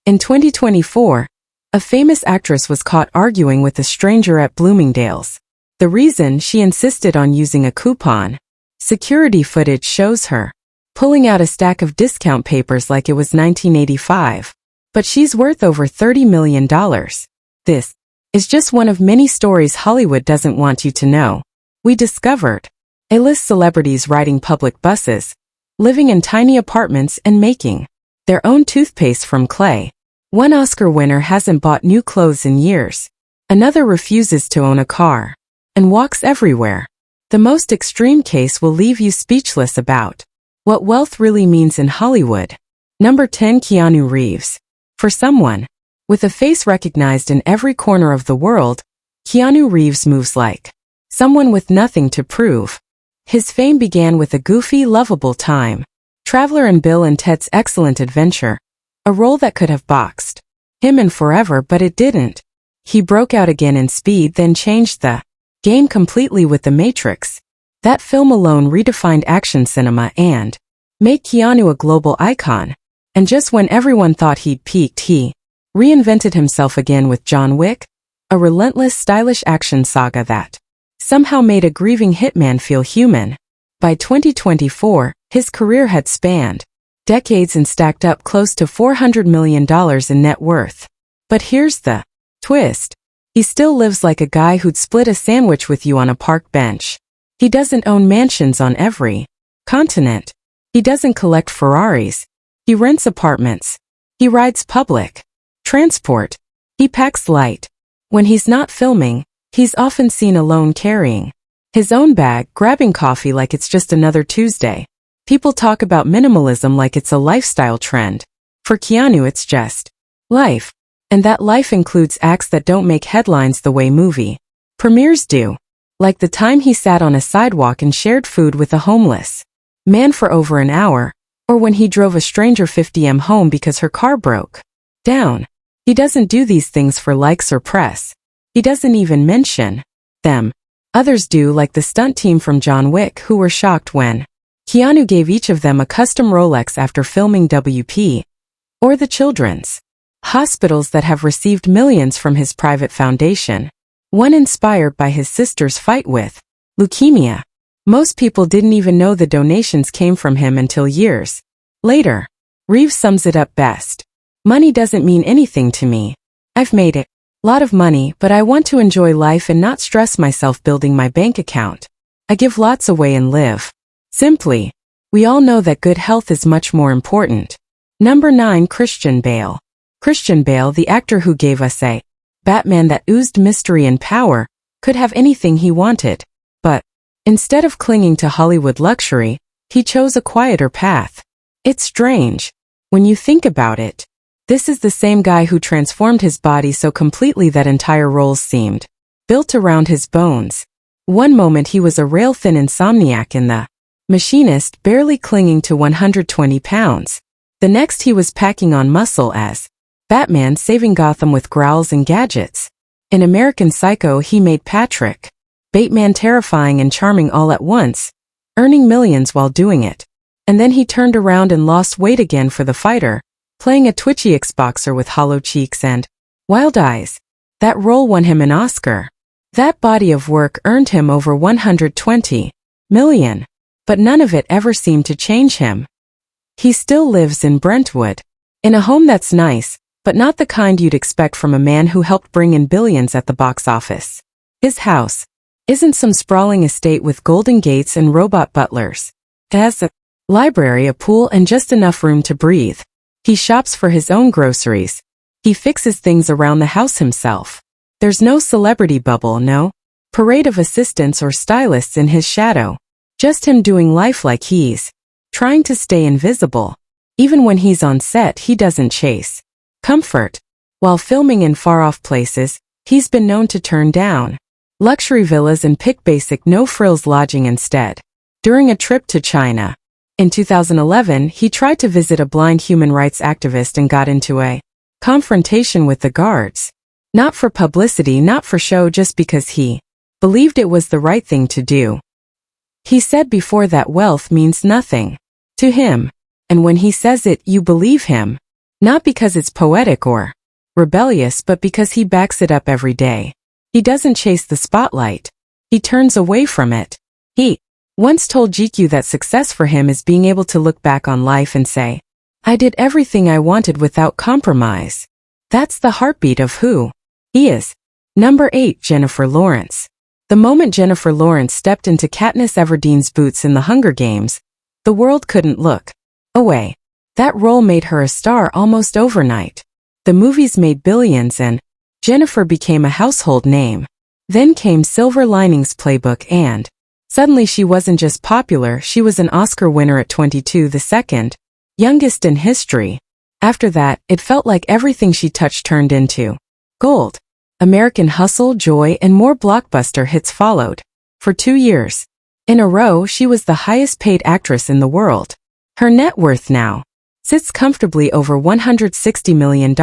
In 2024, a famous actress was caught arguing with a stranger at Bloomingdale's. The reason, she insisted on using a coupon. Security footage shows her pulling out a stack of discount papers like it was 1985. But she's worth over $30 million. This is just one of many stories Hollywood doesn't want you to know. We discovered A-list celebrities riding public buses, living in tiny apartments and making their own toothpaste from clay. One Oscar winner hasn't bought new clothes in years. Another refuses to own a car and walks everywhere. The most extreme case will leave you speechless about what wealth really means in Hollywood. Number 10. Keanu Reeves. For someone with a face recognized in every corner of the world, Keanu Reeves moves like someone with nothing to prove. His fame began with a goofy, lovable time traveler in Bill and Ted's Excellent Adventure, a role that could have boxed him in forever, but it didn't. He broke out again in Speed, then changed the game completely with The Matrix. That film alone redefined action cinema and made Keanu a global icon. And just when everyone thought he'd peaked, he reinvented himself again with John Wick, a relentless, stylish action saga that somehow made a grieving hitman feel human. By 2024, his career had spanned decades and stacked up close to $400 million in net worth. But here's the twist. He still lives like a guy who'd split a sandwich with you on a park bench. He doesn't own mansions on every continent. He doesn't collect Ferraris. He rents apartments. He rides public transport. He packs light. When he's not filming, he's often seen alone carrying his own bag, grabbing coffee like it's just another Tuesday. People talk about minimalism like it's a lifestyle trend. For Keanu, it's just life. And that life includes acts that don't make headlines the way movie premieres do. Like the time he sat on a sidewalk and shared food with a homeless man for over an hour, or when he drove a stranger 50 miles home because her car broke down. He doesn't do these things for likes or press. He doesn't even mention them. Others do, like the stunt team from John Wick, who were shocked when Keanu gave each of them a custom Rolex after filming WP, or the children's hospitals that have received millions from his private foundation, one inspired by his sister's fight with leukemia. Most people didn't even know the donations came from him until years later. Reeves sums it up best. Money doesn't mean anything to me. I've made a lot of money, but I want to enjoy life and not stress myself building my bank account. I give lots away and live simply. We all know that good health is much more important. Number 9. Christian Bale. Christian Bale, the actor who gave us a Batman that oozed mystery and power, could have anything he wanted. But instead of clinging to Hollywood luxury, he chose a quieter path. It's strange when you think about it. This is the same guy who transformed his body so completely that entire roles seemed built around his bones. One moment he was a rail-thin insomniac in The Machinist, barely clinging to 120 pounds. The next he was packing on muscle as Batman, saving Gotham with growls and gadgets. In American Psycho, he made Patrick Bateman terrifying and charming all at once, earning millions while doing it. And then he turned around and lost weight again for The Fighter, playing a twitchy ex-boxer with hollow cheeks and wild eyes. That role won him an Oscar. That body of work earned him over $120 million. But none of it ever seemed to change him. He still lives in Brentwood, in a home that's nice, but not the kind you'd expect from a man who helped bring in billions at the box office. His house isn't some sprawling estate with golden gates and robot butlers. It has a library, a pool, and just enough room to breathe. He shops for his own groceries. He fixes things around the house himself. There's no celebrity bubble, no parade of assistants or stylists in his shadow. Just him doing life like he's trying to stay invisible. Even when he's on set, he doesn't chase comfort. While filming in far-off places, he's been known to turn down luxury villas and pick basic no-frills lodging instead. During a trip to China in 2011, he tried to visit a blind human rights activist and got into a confrontation with the guards. Not for publicity, not for show, just because he believed it was the right thing to do. He said before that wealth means nothing to him. And when he says it, you believe him. Not because it's poetic or rebellious, but because he backs it up every day. He doesn't chase the spotlight. He turns away from it. He once told GQ that success for him is being able to look back on life and say, I did everything I wanted without compromise. That's the heartbeat of who he is. Number 8. Jennifer Lawrence. The moment Jennifer Lawrence stepped into Katniss Everdeen's boots in The Hunger Games, the world couldn't look away. That role made her a star almost overnight. The movies made billions and Jennifer became a household name. Then came Silver Linings Playbook and suddenly she wasn't just popular, she was an Oscar winner at 22, the second youngest in history. After that, it felt like everything she touched turned into gold. American Hustle, Joy, and more blockbuster hits followed. For 2 years in a row, she was the highest paid actress in the world. Her net worth now sits comfortably over $160 million.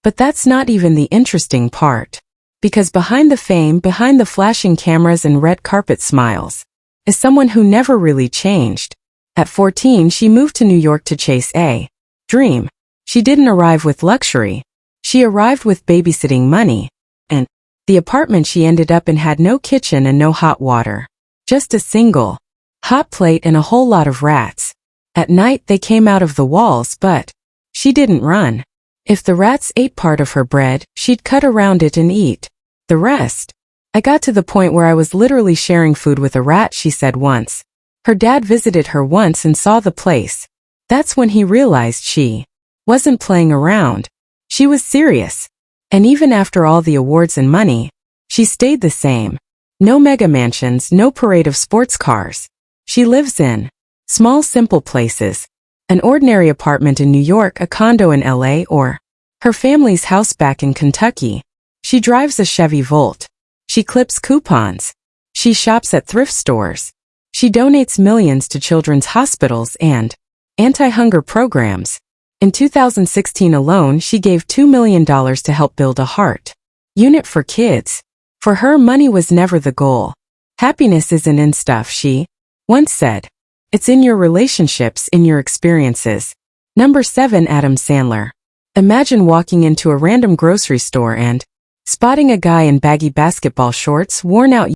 But that's not even the interesting part. Because behind the fame, behind the flashing cameras and red carpet smiles, is someone who never really changed. At 14, she moved to New York to chase a dream. She didn't arrive with luxury. She arrived with babysitting money. And the apartment she ended up in had no kitchen and no hot water. Just a single hot plate and a whole lot of rats. At night they came out of the walls, but she didn't run. If the rats ate part of her bread, she'd cut around it and eat the rest. I got to the point where I was literally sharing food with a rat, she said once. Her dad visited her once and saw the place. That's when he realized she wasn't playing around. She was serious. And even after all the awards and money, she stayed the same. No mega mansions, no parade of sports cars. She lives in small, simple places. An ordinary apartment in New York, a condo in LA, or her family's house back in Kentucky. She drives a Chevy Volt. She clips coupons. She shops at thrift stores. She donates millions to children's hospitals and anti-hunger programs. In 2016 alone, she gave $2 million to help build a heart unit for kids. For her, money was never the goal. Happiness isn't in stuff, she once said. It's in your relationships, in your experiences. Number 7. Adam Sandler. Imagine walking into a random grocery store and spotting a guy in baggy basketball shorts, worn out